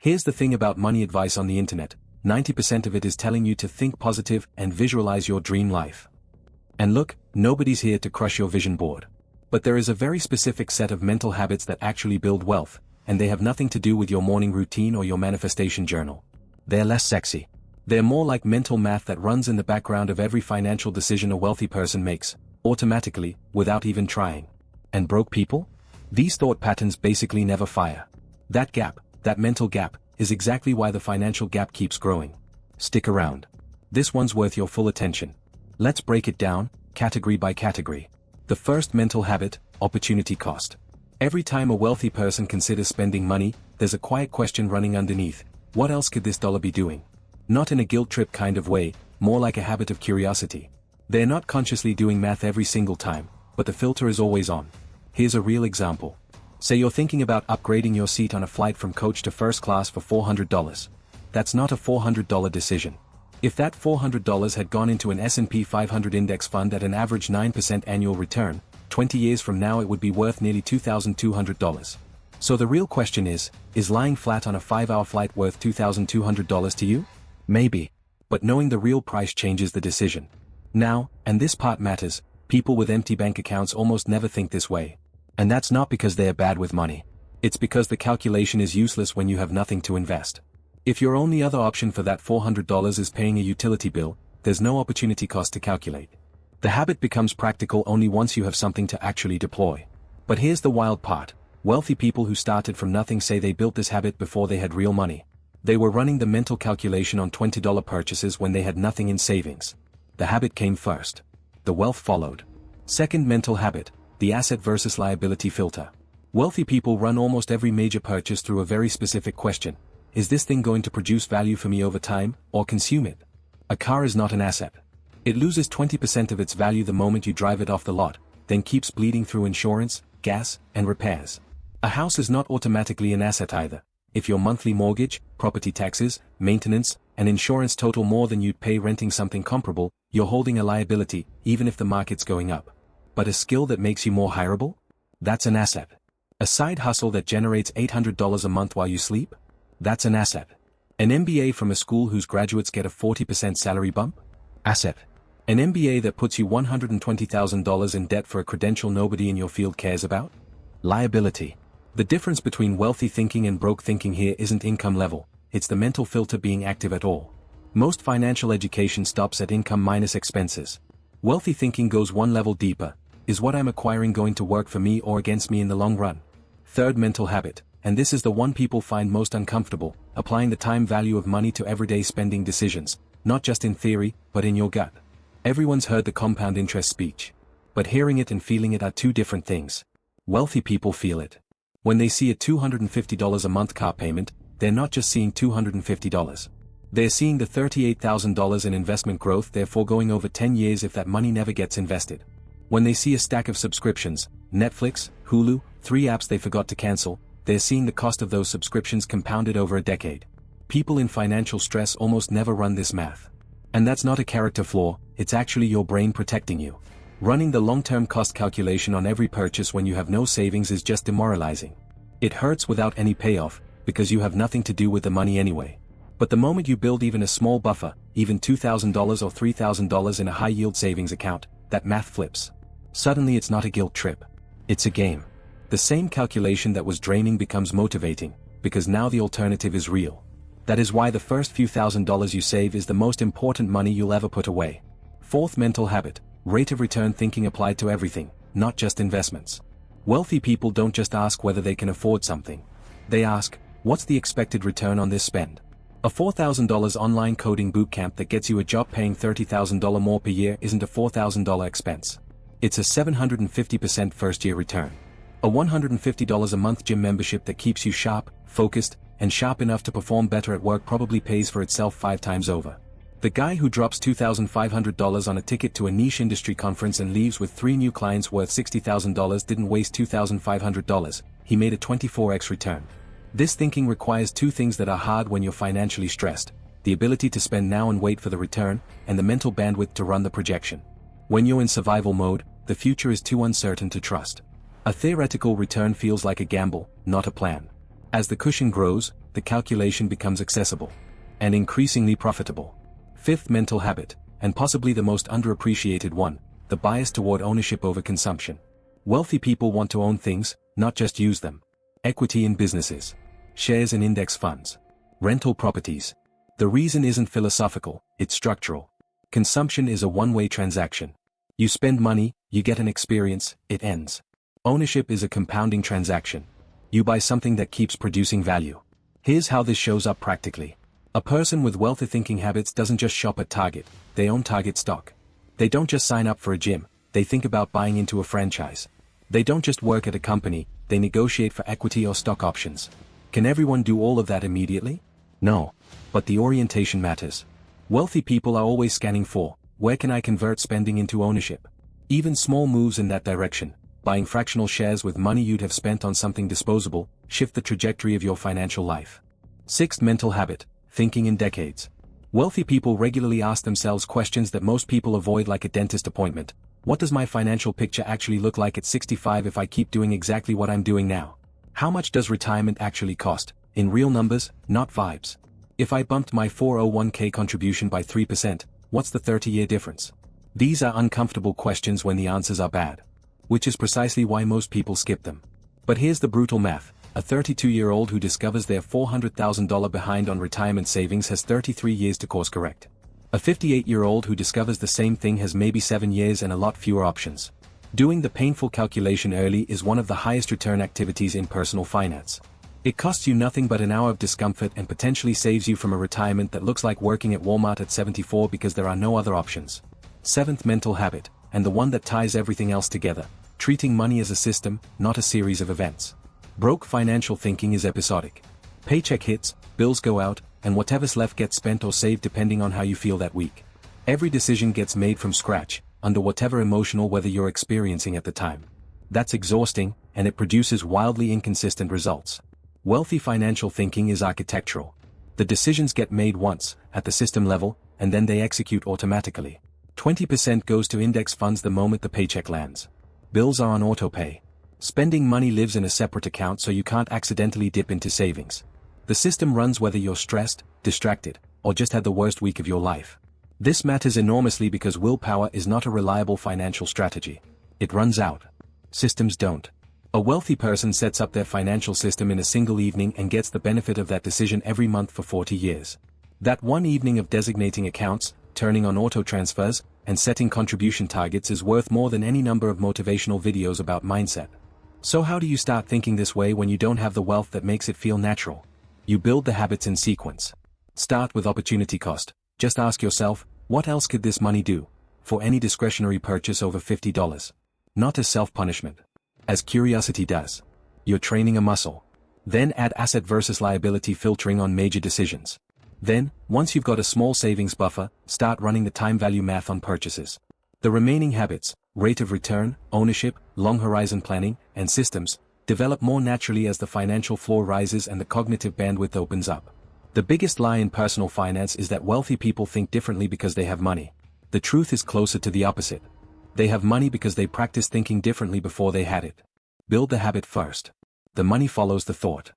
Here's the thing about money advice on the internet, 90% of it is telling you to think positive and visualize your dream life. And look, nobody's here to crush your vision board. But there is a very specific set of mental habits that actually build wealth, and they have nothing to do with your morning routine or your manifestation journal. They're less sexy. They're more like mental math that runs in the background of every financial decision a wealthy person makes, automatically, without even trying. And broke people? These thought patterns basically never fire. That gap, that mental gap, is exactly why the financial gap keeps growing. Stick around. This one's worth your full attention. Let's break it down, category by category. The first mental habit, opportunity cost. Every time a wealthy person considers spending money, there's a quiet question running underneath: what else could this dollar be doing? Not in a guilt trip kind of way, more like a habit of curiosity. They're not consciously doing math every single time, but the filter is always on. Here's a real example. Say you're thinking about upgrading your seat on a flight from coach to first class for $400. That's not a $400 decision. If that $400 had gone into an S&P 500 index fund at an average 9% annual return, 20 years from now it would be worth nearly $2,200. So the real question is lying flat on a 5-hour flight worth $2,200 to you? Maybe. But knowing the real price changes the decision. Now, and this part matters, people with empty bank accounts almost never think this way. And that's not because they are bad with money. It's because the calculation is useless when you have nothing to invest. If your only other option for that $400 is paying a utility bill, there's no opportunity cost to calculate. The habit becomes practical only once you have something to actually deploy. But here's the wild part. Wealthy people who started from nothing say they built this habit before they had real money. They were running the mental calculation on $20 purchases when they had nothing in savings. The habit came first. The wealth followed. Second mental habit, the asset versus liability filter. Wealthy people run almost every major purchase through a very specific question. Is this thing going to produce value for me over time, or consume it? A car is not an asset. It loses 20% of its value the moment you drive it off the lot, then keeps bleeding through insurance, gas, and repairs. A house is not automatically an asset either. If your monthly mortgage, property taxes, maintenance, and insurance total more than you'd pay renting something comparable, you're holding a liability, even if the market's going up. But a skill that makes you more hireable? That's an asset. A side hustle that generates $800 a month while you sleep? That's an asset. An MBA from a school whose graduates get a 40% salary bump? Asset. An MBA that puts you $120,000 in debt for a credential nobody in your field cares about? Liability. The difference between wealthy thinking and broke thinking here isn't income level, it's the mental filter being active at all. Most financial education stops at income minus expenses. Wealthy thinking goes one level deeper. Is what I'm acquiring going to work for me or against me in the long run? Third mental habit, and this is the one people find most uncomfortable, applying the time value of money to everyday spending decisions, not just in theory, but in your gut. Everyone's heard the compound interest speech. But hearing it and feeling it are two different things. Wealthy people feel it. When they see a $250 a month car payment, they're not just seeing $250. They're seeing the $38,000 in investment growth they're foregoing over 10 years if that money never gets invested. When they see a stack of subscriptions, Netflix, Hulu, 3 apps they forgot to cancel, they're seeing the cost of those subscriptions compounded over a decade. People in financial stress almost never run this math. And that's not a character flaw, it's actually your brain protecting you. Running the long-term cost calculation on every purchase when you have no savings is just demoralizing. It hurts without any payoff, because you have nothing to do with the money anyway. But the moment you build even a small buffer, even $2,000 or $3,000 in a high-yield savings account, that math flips. Suddenly it's not a guilt trip. It's a game. The same calculation that was draining becomes motivating, because now the alternative is real. That is why the first few $1,000s you save is the most important money you'll ever put away. Fourth mental habit, rate of return thinking applied to everything, not just investments. Wealthy people don't just ask whether they can afford something. They ask, what's the expected return on this spend? A $4,000 online coding bootcamp that gets you a job paying $30,000 more per year isn't a $4,000 expense. It's a 750% first-year return. A $150 a month gym membership that keeps you sharp, focused, and sharp enough to perform better at work probably pays for itself 5 times over. The guy who drops $2,500 on a ticket to a niche industry conference and leaves with 3 new clients worth $60,000 didn't waste $2,500, he made a 24x return. This thinking requires 2 things that are hard when you're financially stressed: the ability to spend now and wait for the return, and the mental bandwidth to run the projection. When you're in survival mode, the future is too uncertain to trust. A theoretical return feels like a gamble, not a plan. As the cushion grows, the calculation becomes accessible and increasingly profitable. Fifth mental habit, and possibly the most underappreciated one, the bias toward ownership over consumption. Wealthy people want to own things, not just use them. Equity in businesses, shares in index funds, rental properties. The reason isn't philosophical, it's structural. Consumption is a one-way transaction. You spend money, you get an experience, it ends. Ownership is a compounding transaction. You buy something that keeps producing value. Here's how this shows up practically. A person with wealthy thinking habits doesn't just shop at Target, they own Target stock. They don't just sign up for a gym, they think about buying into a franchise. They don't just work at a company, they negotiate for equity or stock options. Can everyone do all of that immediately? No. But the orientation matters. Wealthy people are always scanning for, where can I convert spending into ownership? Even small moves in that direction, buying fractional shares with money you'd have spent on something disposable, shift the trajectory of your financial life. Sixth mental habit, thinking in decades. Wealthy people regularly ask themselves questions that most people avoid, like a dentist appointment. What does my financial picture actually look like at 65 if I keep doing exactly what I'm doing now? How much does retirement actually cost, in real numbers, not vibes? If I bumped my 401k contribution by 3%, what's the 30-year difference? These are uncomfortable questions when the answers are bad. Which is precisely why most people skip them. But here's the brutal math. A 32-year-old who discovers they're $400,000 behind on retirement savings has 33 years to course correct. A 58-year-old who discovers the same thing has maybe 7 years and a lot fewer options. Doing the painful calculation early is one of the highest return activities in personal finance. It costs you nothing but an hour of discomfort and potentially saves you from a retirement that looks like working at Walmart at 74 because there are no other options. Seventh mental habit, and the one that ties everything else together, treating money as a system, not a series of events. Broke financial thinking is episodic. Paycheck hits, bills go out, and whatever's left gets spent or saved depending on how you feel that week. Every decision gets made from scratch, under whatever emotional weather you're experiencing at the time. That's exhausting, and it produces wildly inconsistent results. Wealthy financial thinking is architectural. The decisions get made once, at the system level, and then they execute automatically. 20% goes to index funds the moment the paycheck lands. Bills are on autopay. Spending money lives in a separate account so you can't accidentally dip into savings. The system runs whether you're stressed, distracted, or just had the worst week of your life. This matters enormously because willpower is not a reliable financial strategy. It runs out. Systems don't. A wealthy person sets up their financial system in a single evening and gets the benefit of that decision every month for 40 years. That one evening of designating accounts, turning on auto transfers, and setting contribution targets is worth more than any number of motivational videos about mindset. So how do you start thinking this way when you don't have the wealth that makes it feel natural? You build the habits in sequence. Start with opportunity cost. Just ask yourself, what else could this money do? For any discretionary purchase over $50. Not as self-punishment. As curiosity does. You're training a muscle. Then add asset versus liability filtering on major decisions. Then, once you've got a small savings buffer, start running the time value math on purchases. The remaining habits, rate of return, ownership, long horizon planning, and systems, develop more naturally as the financial floor rises and the cognitive bandwidth opens up. The biggest lie in personal finance is that wealthy people think differently because they have money. The truth is closer to the opposite. They have money because they practiced thinking differently before they had it. Build the habit first. The money follows the thought.